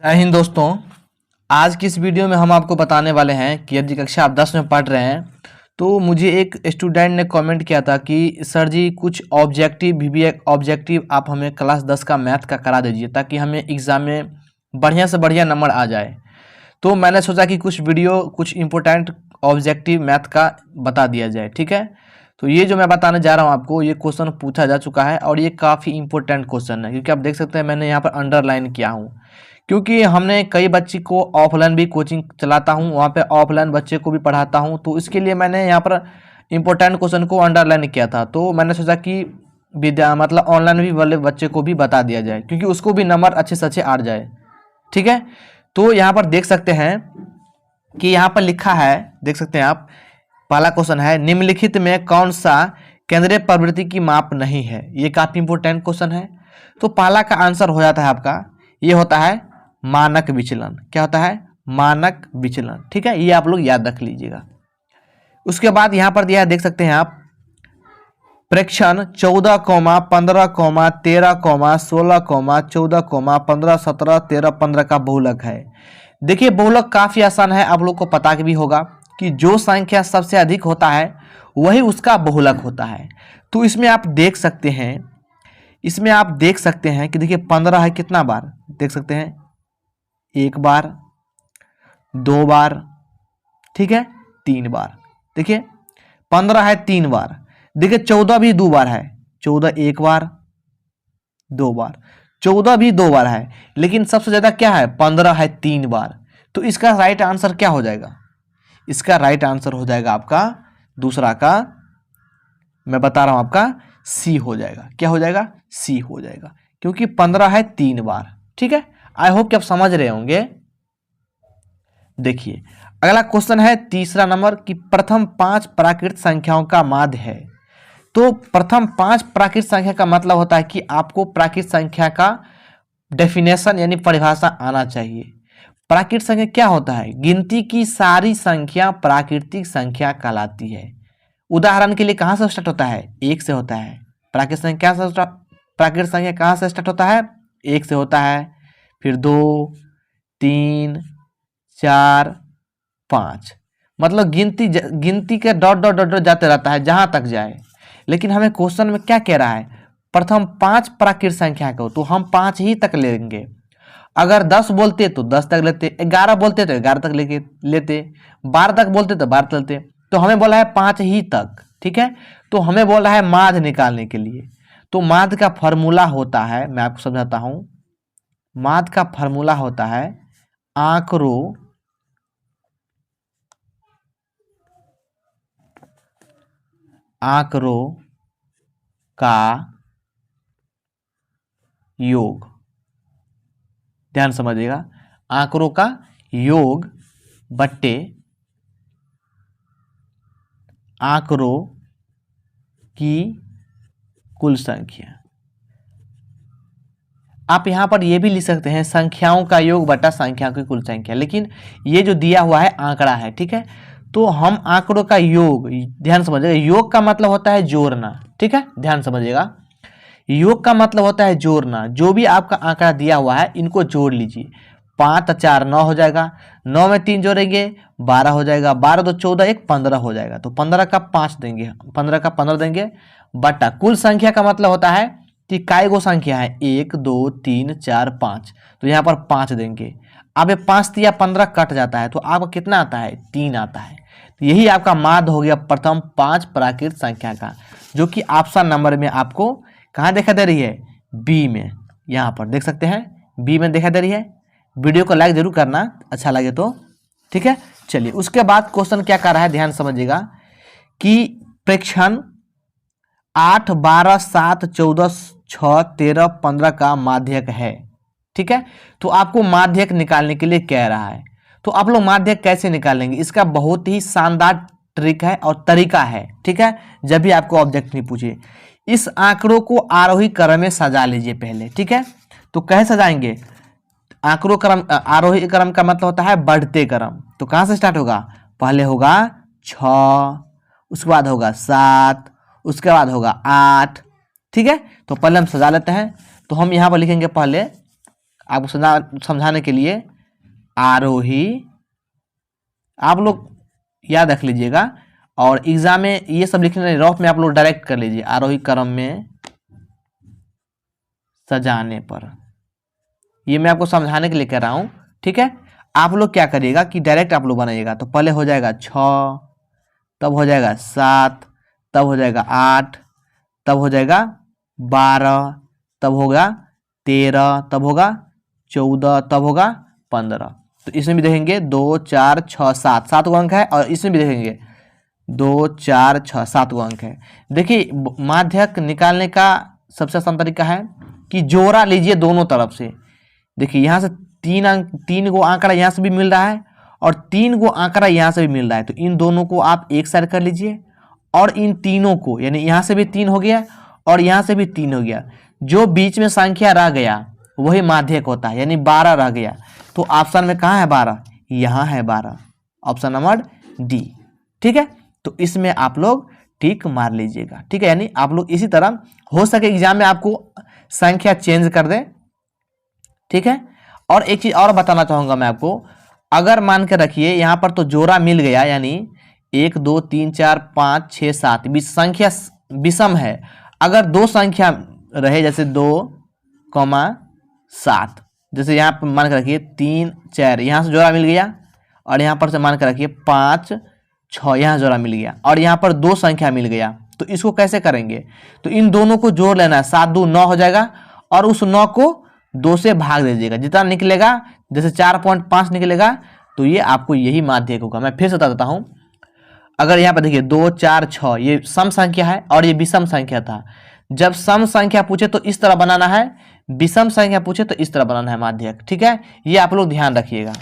जय हिंद दोस्तों। आज की इस वीडियो में हम आपको बताने वाले हैं कि यदि कक्षा आप 10 में पढ़ रहे हैं तो मुझे एक स्टूडेंट ने कमेंट किया था कि सर जी कुछ ऑब्जेक्टिव VBA ऑब्जेक्टिव आप हमें क्लास 10 का मैथ का करा दीजिए ताकि हमें एग्ज़ाम में बढ़िया से बढ़िया नंबर आ जाए। तो मैंने सोचा कि कुछ वीडियो कुछ इम्पोर्टेंट ऑब्जेक्टिव मैथ का बता दिया जाए। ठीक है, तो ये जो मैं बताने जा रहा हूँ आपको, ये क्वेश्चन पूछा जा चुका है और ये काफ़ी इंपॉर्टेंट क्वेश्चन है क्योंकि आप देख सकते हैं मैंने यहाँ पर अंडरलाइन किया हूँ क्योंकि हमने कई बच्चे को ऑफलाइन भी कोचिंग चलाता हूँ, वहाँ पे ऑफलाइन बच्चे को भी पढ़ाता हूँ, तो इसके लिए मैंने यहाँ पर इंपॉर्टेंट क्वेश्चन को अंडरलाइन किया था। तो मैंने सोचा कि विद्या मतलब ऑनलाइन भी वाले बच्चे को भी बता दिया जाए क्योंकि उसको भी नंबर अच्छे से अच्छे आ जाए। ठीक है, तो यहाँ पर देख सकते हैं कि यहाँ पर लिखा है, देख सकते हैं आप, पहला क्वेश्चन है निम्नलिखित में कौन सा केंद्रीय प्रवृत्ति की माप नहीं है। ये काफ़ी इंपॉर्टेंट क्वेश्चन है। तो पहला का आंसर हो जाता है आपका, ये होता है मानक विचलन। क्या होता है? मानक विचलन। ठीक है, ये आप लोग याद रख लीजिएगा। उसके बाद यहाँ पर दिया है, देख सकते हैं आप, प्रेक्षण 14, 15, 13, 16, 14, 15, 17, 13, 15 का बहुलक है। देखिए बहुलक काफ़ी आसान है, आप लोग को पता भी होगा कि जो संख्या सबसे अधिक होता है वही उसका बहुलक होता है। तो इसमें आप देख सकते हैं, इसमें आप देख सकते हैं कि देखिए 15 है कितना बार, देख सकते हैं एक बार, दो बार, ठीक है, 3 बार। देखिए 15 है 3 बार। देखिए 14 भी 2 बार है, 14 एक बार, 2 बार, 14 भी 2 बार है, लेकिन सबसे ज्यादा क्या है? 15 है 3 बार। तो इसका राइट आंसर क्या हो जाएगा? इसका राइट आंसर हो जाएगा आपका दूसरा का, मैं बता रहा हूं आपका, सी हो जाएगा। क्या हो जाएगा? सी हो जाएगा, क्योंकि 15 है 3 बार। ठीक है, आई होप कि आप समझ रहे होंगे। देखिए अगला क्वेश्चन है तीसरा नंबर कि प्रथम 5 प्राकृत संख्याओं का माध्य है। तो प्रथम 5 प्राकृत संख्या का मतलब होता है कि आपको प्राकृत संख्या का डेफिनेशन यानी परिभाषा आना चाहिए। प्राकृत संख्या क्या होता है? गिनती की सारी संख्या प्राकृतिक संख्या कहलाती है। उदाहरण के लिए कहाँ से स्टार्ट होता है? 1 से होता है। प्राकृत संख्या कहाँ से स्टार्ट होता है? 1 से होता है, फिर 2, 3, 4, 5, मतलब गिनती के डॉट डॉट डॉट डॉट जाते रहता है जहां तक जाए। लेकिन हमें क्वेश्चन में क्या कह रहा है? प्रथम 5 प्राकृत संख्या को, तो हम 5 ही तक लेंगे। अगर 10 बोलते तो 10 तक लेते, 11 बोलते तो 11 तक लेते, 12 तक बोलते तो 12 तक लेते। तो हमें बोला है 5 ही तक। ठीक है, तो हमें बोला है माध्य निकालने के लिए। तो माध्य का फॉर्मूला होता है, मैं आपको समझाता हूं। माध्य का फॉर्मूला होता है आंकड़ों का योग। ध्यान समझिएगा, आंकड़ों का योग बट्टे आंकड़ों की कुल संख्या। आप यहां पर यह भी लिख सकते हैं संख्याओं का योग बटा संख्याओं की कुल संख्या, लेकिन ये जो दिया हुआ है आंकड़ा है। ठीक है, तो हम आंकड़ों का योग, ध्यान समझिएगा, योग का मतलब होता है जोड़ना। ठीक है, ध्यान समझिएगा, योग का मतलब होता है जोड़ना। जो भी आपका आंकड़ा दिया हुआ है इनको जोड़ लीजिए। 5 4 9 हो जाएगा, 9 में 3 जोड़ेंगे 12 हो जाएगा, 12 2 14, 1 15 हो जाएगा। तो 15 का 5 देंगे, 15 का 15 देंगे बटा कुल संख्या का मतलब होता है कि काय गो संख्या है, 1 2 3 4 5, तो यहाँ पर 5 देंगे। अब ये 5 या 15 कट जाता है तो आपको कितना आता है? 3 आता है। तो यही आपका माध्य हो गया प्रथम 5 प्राकृत संख्या का, जो कि ऑप्शन नंबर में आपको कहाँ दिखाई दे रही है? बी में। यहाँ पर देख सकते हैं बी में दिखाई दे रही है। वीडियो को लाइक जरूर करना अच्छा लगे तो। ठीक है, चलिए उसके बाद क्वेश्चन क्या कर रहा है, ध्यान समझिएगा कि प्रेक्षण 8, 12, 7, 14, 6, 13, 15 का माध्यक है। ठीक है, तो आपको माध्यक निकालने के लिए कह रहा है। तो आप लोग माध्यक कैसे निकालेंगे? इसका बहुत ही शानदार ट्रिक है और तरीका है। ठीक है, जब भी आपको ऑब्जेक्ट नहीं पूछे, इस आंकड़ों को आरोही क्रम में सजा लीजिए पहले। ठीक है, तो कैसे सजाएंगे? आंकड़ों क्रम, आरोही क्रम का मतलब होता है बढ़ते क्रम। तो कहां से स्टार्ट होगा? पहले होगा 6, उसके बाद होगा 7, उसके बाद होगा 8। ठीक है, तो पहले हम सजा लेते हैं। तो हम यहाँ पर लिखेंगे पहले आपको समझाने के लिए आरोही, आप लोग याद रख लीजिएगा। और एग्जाम में ये सब लिखने नहीं, रफ में आप लोग डायरेक्ट कर लीजिए, आरोही क्रम में सजाने पर। ये मैं आपको समझाने के लिए कह रहा हूं, ठीक है। आप लोग क्या करिएगा कि डायरेक्ट आप लोग बनाइएगा। तो पहले हो जाएगा 6, तब हो जाएगा 7, तब हो जाएगा 8, तब हो जाएगा 12, तब होगा 13, तब होगा 14, तब होगा 15। तो इसमें भी देखेंगे 2, 4, 6, 7, 7 गो अंक है। और इसमें भी देखेंगे 2, 4, 6, 7 गो अंक है। देखिए माध्यक निकालने का सबसे आसान तरीका है कि जोड़ा लीजिए दोनों तरफ से। देखिए यहाँ से 3 गो आंकड़ा यहाँ से भी मिल रहा है और 3 गो आंकड़ा यहाँ से भी मिल रहा है। तो इन दोनों को आप एक साइड कर लीजिए और इन तीनों को, यानी यहाँ से भी 3 हो गया और यहाँ से भी 3 हो गया, जो बीच में संख्या रह गया वही माध्यक होता है, यानी 12 रह गया। तो ऑप्शन में कहाँ है 12? यहाँ है 12, ऑप्शन नंबर डी, ठीक है। तो इसमें आप लोग टिक मार लीजिएगा, ठीक है। यानी आप लोग इसी तरह, हो सके एग्जाम में आपको संख्या चेंज कर दें, ठीक है। और एक चीज और बताना चाहूंगा मैं आपको, अगर मान के रखिए यहाँ पर तो जोड़ा मिल गया, यानी 1, 2, 3, 4, 5, 6, 7 संख्या विषम है। अगर दो संख्या रहे जैसे 2,7, जैसे यहाँ पर मान के रखिए 3, 4, यहाँ से जोड़ा मिल गया और यहाँ पर से मान के रखिए 5, 6, यहाँ जोड़ा मिल गया और यहाँ पर 2 संख्या मिल गया। तो इसको कैसे करेंगे? तो इन दोनों को जोड़ लेना है, 7 2 9 हो जाएगा और उस 9 को 2 से भाग दीजिएगा, जितना निकलेगा, जैसे 4.5 निकलेगा तो ये आपको यही माध्यक होगा। मैं फिर से बता देता हूँ, अगर यहाँ पर देखिए 2, 4, 6 ये सम संख्या है और ये विषम संख्या था। जब सम संख्या पूछे तो इस तरह बनाना है, विषम संख्या पूछे तो इस तरह बनाना है माध्यक, ठीक है। ये आप लोग ध्यान रखिएगा।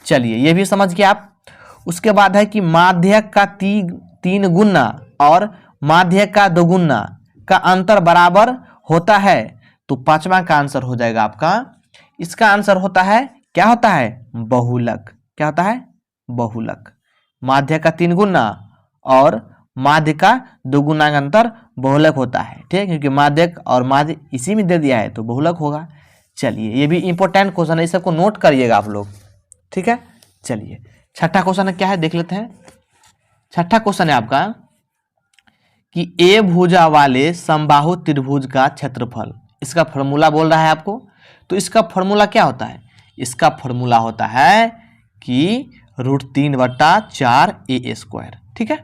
चलिए ये भी समझ गए आप। उसके बाद है कि माध्यक का 3 गुना और माध्यक का 2 गुना का अंतर बराबर होता है। तो 5वां का आंसर हो जाएगा आपका, इसका आंसर होता है, क्या होता है? बहुलक। क्या होता है? बहुलक। माध्यक का 3 गुना और माध्य का 2 गुना का अंतर बहुलक होता है, ठीक है, क्योंकि माध्यक और माध्य इसी में दे दिया है तो बहुलक होगा। चलिए ये भी इंपॉर्टेंट क्वेश्चन है, इस सबको नोट करिएगा आप लोग, ठीक है। चलिए छठा क्वेश्चन है, क्या है देख लेते हैं। छठा क्वेश्चन है आपका कि ए भुजा वाले समबाहु त्रिभुज का क्षेत्रफल, इसका फॉर्मूला बोल रहा है आपको। तो इसका फॉर्मूला क्या होता है? इसका फॉर्मूला होता है कि √3/4 a², ठीक है।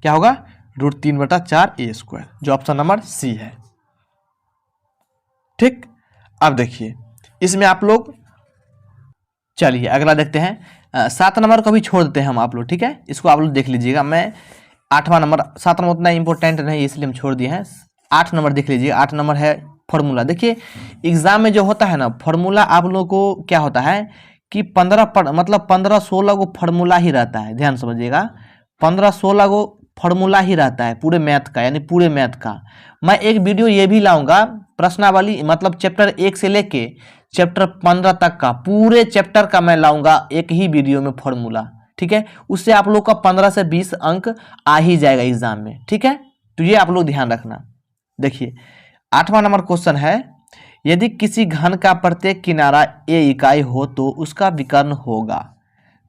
क्या होगा? √3/4 a², जो ऑप्शन नंबर सी है, ठीक। अब देखिए इसमें आप लोग, चलिए अगला देखते हैं। 7 नंबर को भी छोड़ देते हैं हम आप लोग, ठीक है। इसको आप लोग देख लीजिएगा। मैं 8वां नंबर, 7 नंबर उतना इंपॉर्टेंट नहीं इसलिए हम छोड़ दिए हैं। 8 नंबर देख लीजिए। 8 नंबर है फॉर्मूला। देखिए एग्जाम में जो होता है ना फॉर्मूला, आप लोगों को क्या होता है कि 15-16 गो फॉर्मूला ही रहता है। ध्यान समझिएगा, 15-16 गो फॉर्मूला ही रहता है पूरे मैथ का, यानी पूरे मैथ का। मैं एक वीडियो ये भी लाऊंगा प्रश्नावली, मतलब चैप्टर 1 से लेके चैप्टर 15 तक का, पूरे चैप्टर का मैं लाऊंगा एक ही वीडियो में फॉर्मूला, ठीक है। उससे आप लोग का 15 से 20 अंक आ ही जाएगा एग्जाम में, ठीक है। तो ये आप लोग ध्यान रखना। देखिए 8वां नंबर क्वेश्चन है, यदि किसी घन का प्रत्येक किनारा a इकाई हो तो उसका विकर्ण होगा।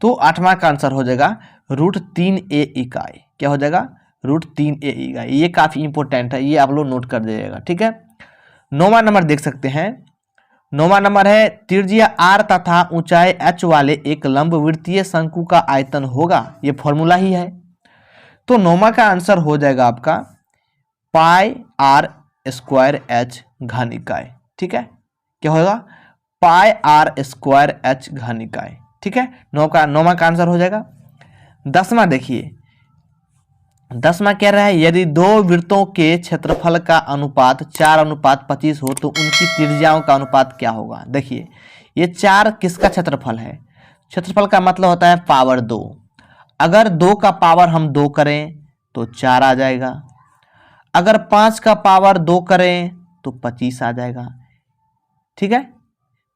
तो 8वां का आंसर हो जाएगा √3a इकाई। क्या हो जाएगा? √3a इकाई। ये काफी इंपॉर्टेंट है, ये आप लोग नोट कर दीजिएगा, ठीक है। 9वां नंबर देख सकते हैं। 9वां नंबर है, त्रिज्या r तथा ऊंचाई h वाले एक लंबवृत्तीय शंकु का आयतन होगा। ये फॉर्मूला ही है। तो 9वां का आंसर हो जाएगा आपका πr² घन इकाई, ठीक है। क्या होगा? πr² घन इकाई, ठीक है। 9वां का आंसर हो जाएगा। 10वां देखिए, 10वां कह रहा है, यदि 2 वृत्तों के क्षेत्रफल का अनुपात 4:25 हो तो उनकी त्रिज्याओं का अनुपात क्या होगा। देखिए ये 4 किसका क्षेत्रफल है? क्षेत्रफल का मतलब होता है पावर 2। अगर 2 का पावर हम 2 करें तो 4 आ जाएगा। अगर 5 का पावर 2 करें तो 25 आ जाएगा, ठीक है।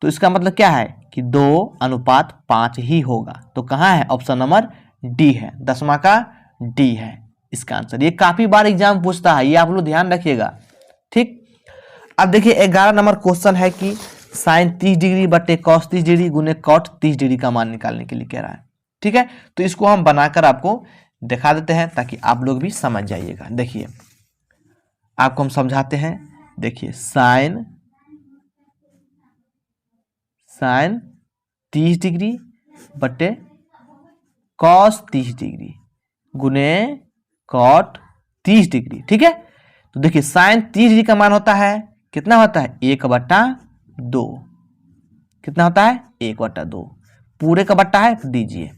तो इसका मतलब क्या है कि 2:5 ही होगा। तो कहाँ है? ऑप्शन नंबर डी है, 10वां का डी है इसका आंसर। ये काफी बार एग्जाम पूछता है, ये आप लोग ध्यान रखिएगा, ठीक। अब देखिए 11 नंबर क्वेश्चन है कि साइन 30 डिग्री बटे कॉस 30 डिग्री गुने कॉट 30 डिग्री का मान निकालने के लिए कह रहा है। ठीक है, तो इसको हम बनाकर आपको दिखा देते हैं ताकि आप लोग भी समझ जाइएगा। देखिए आपको हम समझाते हैं। देखिए साइन 30 डिग्री बटे कॉस 30 डिग्री गुने कॉट 30 डिग्री। ठीक है, तो देखिए साइन 30 डिग्री का मान होता है कितना होता है 1/2। कितना होता है 1/2, पूरे का बट्टा है दीजिए।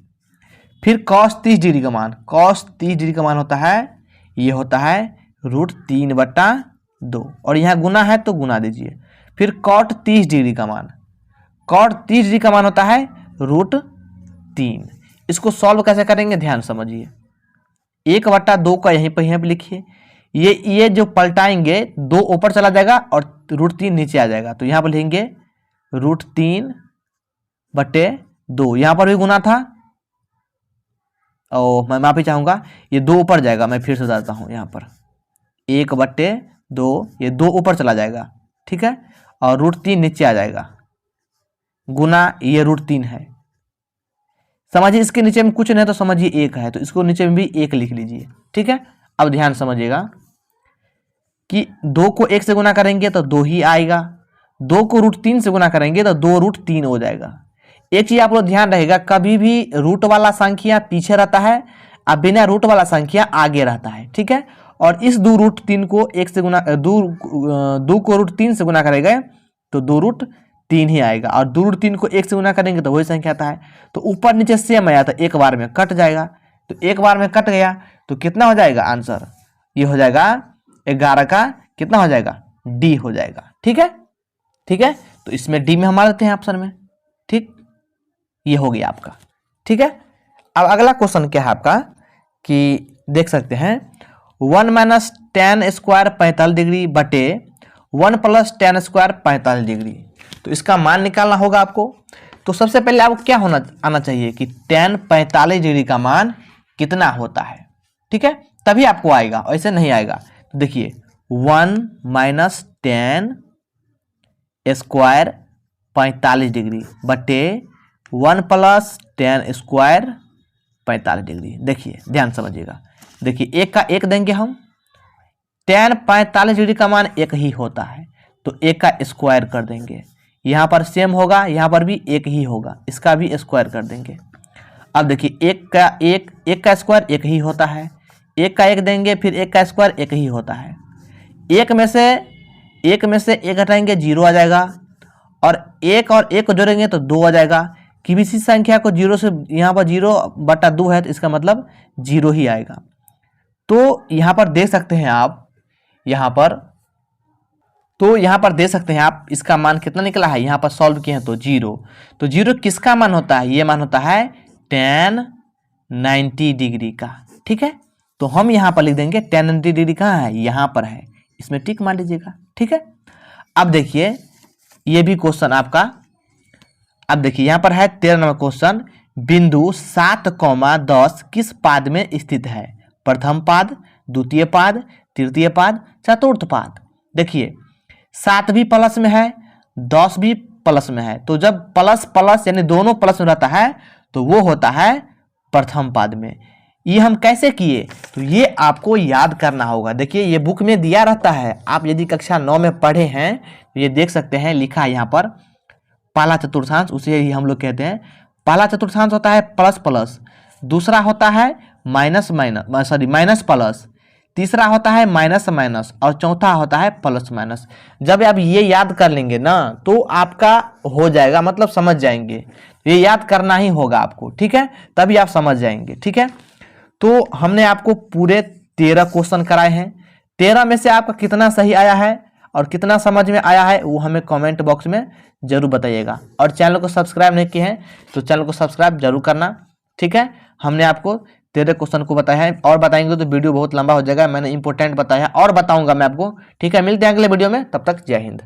फिर कॉस 30 डिग्री का मान, कॉस 30 डिग्री का मान होता है ये होता है √3/2 और यहाँ गुना है तो गुना दीजिए। फिर कॉट 30 डिग्री का मान, कॉट 30 डिग्री का मान होता है √3। इसको सॉल्व कैसे करेंगे ध्यान समझिए। 1/2 का यहीं पर लिखिए। ये जो पलटाएंगे 2 ऊपर चला जाएगा और √3 नीचे आ जाएगा, तो यहाँ पर लिखेंगे √3/2। यहाँ पर भी गुना था और मैं माफी चाहूंगा, ये 2 ऊपर जाएगा। मैं फिर से बताता हूँ, यहाँ पर 1/2 ये 2 ऊपर चला जाएगा। ठीक है, और √3 नीचे आ जाएगा गुना ये √3 है। समझिए इसके नीचे में कुछ नहीं तो समझिए 1 है, तो इसको नीचे में भी 1 लिख लीजिए। ठीक है, अब ध्यान समझिएगा कि 2 को 1 से गुना करेंगे तो 2 ही आएगा, 2 को √3 से गुना करेंगे तो 2√3 हो जाएगा। एक चीज आप लोग ध्यान रहेगा, कभी भी रूट वाला संख्या पीछे रहता है और बिना रूट वाला संख्या आगे रहता है। ठीक है, और इस 2√3 को 1 से गुना 2 को √3 से गुना करेंगे तो 2√3 ही आएगा, और 2√3 को 1 से गुना करेंगे तो वही संख्या आता है। तो ऊपर नीचे सेम आया, तो एक बार में कट जाएगा। तो एक बार में कट गया तो कितना हो जाएगा आंसर, ये हो जाएगा 11 का कितना हो जाएगा डी हो जाएगा। ठीक है, ठीक है, तो इसमें डी में हम आ देते हैं ऑप्शन में। ठीक, ये हो गया आपका। ठीक है, अब अगला क्वेश्चन क्या है आपका कि देख सकते हैं 1 - tan² 45 डिग्री बटे 1 + tan² 45 डिग्री। तो इसका मान निकालना होगा आपको। तो सबसे पहले आपको क्या आना चाहिए कि tan 45 डिग्री का मान कितना होता है। ठीक है, तभी आपको आएगा, ऐसे नहीं आएगा। तो देखिए 1 - tan² 45 डिग्री बटे 1 + tan² 45 डिग्री। देखिए ध्यान समझिएगा। देखिए 1 का 1 देंगे हम, tan 45 डिग्री का मान 1 ही होता है, तो 1 का स्क्वायर कर देंगे। यहाँ पर सेम होगा, यहाँ पर भी 1 ही होगा, इसका भी स्क्वायर कर देंगे। अब देखिए 1 का स्क्वायर 1 ही होता है, 1 का 1 देंगे, फिर 1 का स्क्वायर 1 ही होता है। 1 में से 1 हटाएंगे 0 आ जाएगा, और 1 और 1 को जोड़ेंगे तो 2 आ जाएगा। किसी संख्या को 0 से, यहाँ पर 0/2 है तो इसका मतलब 0 ही आएगा। तो यहाँ पर देख सकते हैं आप, यहाँ पर देख सकते हैं आप इसका मान कितना निकला है। यहाँ पर सॉल्व किए हैं तो 0। तो 0 किसका मान होता है, ये मान होता है tan 90 डिग्री का। ठीक है, तो हम यहाँ पर लिख देंगे tan 90 डिग्री कहाँ है, यहाँ पर है, इसमें टिक मार लीजिएगा। ठीक है, अब देखिए ये भी क्वेश्चन आपका, अब देखिए यहाँ पर है 13 नंबर क्वेश्चन, बिंदु 7,10 किस पाद में स्थित है। प्रथम पाद, द्वितीय पाद, तृतीय पाद, चतुर्थ पाद। देखिए 7 भी प्लस में है, 10 भी प्लस में है, तो जब प्लस प्लस यानी दोनों प्लस में रहता है तो वो होता है प्रथम पाद में। ये हम कैसे किए, तो ये आपको याद करना होगा। देखिए ये बुक में दिया रहता है, आप यदि कक्षा 9 में पढ़े हैं तो ये देख सकते हैं, लिखा है यहाँ पर पहला चतुर्थांश, उसे ही हम लोग कहते हैं। पहला चतुर्थांश होता है प्लस प्लस, दूसरा होता है माइनस प्लस, तीसरा होता है माइनस माइनस, और चौथा होता है प्लस माइनस। जब आप ये याद कर लेंगे ना तो आपका हो जाएगा, मतलब समझ जाएंगे। ये याद करना ही होगा आपको, ठीक है, तभी आप समझ जाएंगे। ठीक है, तो हमने आपको पूरे 13 क्वेश्चन कराए हैं। 13 में से आपका कितना सही आया है और कितना समझ में आया है वो हमें कमेंट बॉक्स में जरूर बताइएगा। और चैनल को सब्सक्राइब नहीं किए हैं तो चैनल को सब्सक्राइब जरूर करना। ठीक है, हमने आपको 13 क्वेश्चन को बताया है, और बताएंगे तो वीडियो बहुत लंबा हो जाएगा। मैंने इंपॉर्टेंट बताया है और बताऊंगा मैं आपको। ठीक है, मिलते हैं अगले वीडियो में, तब तक जय हिंद।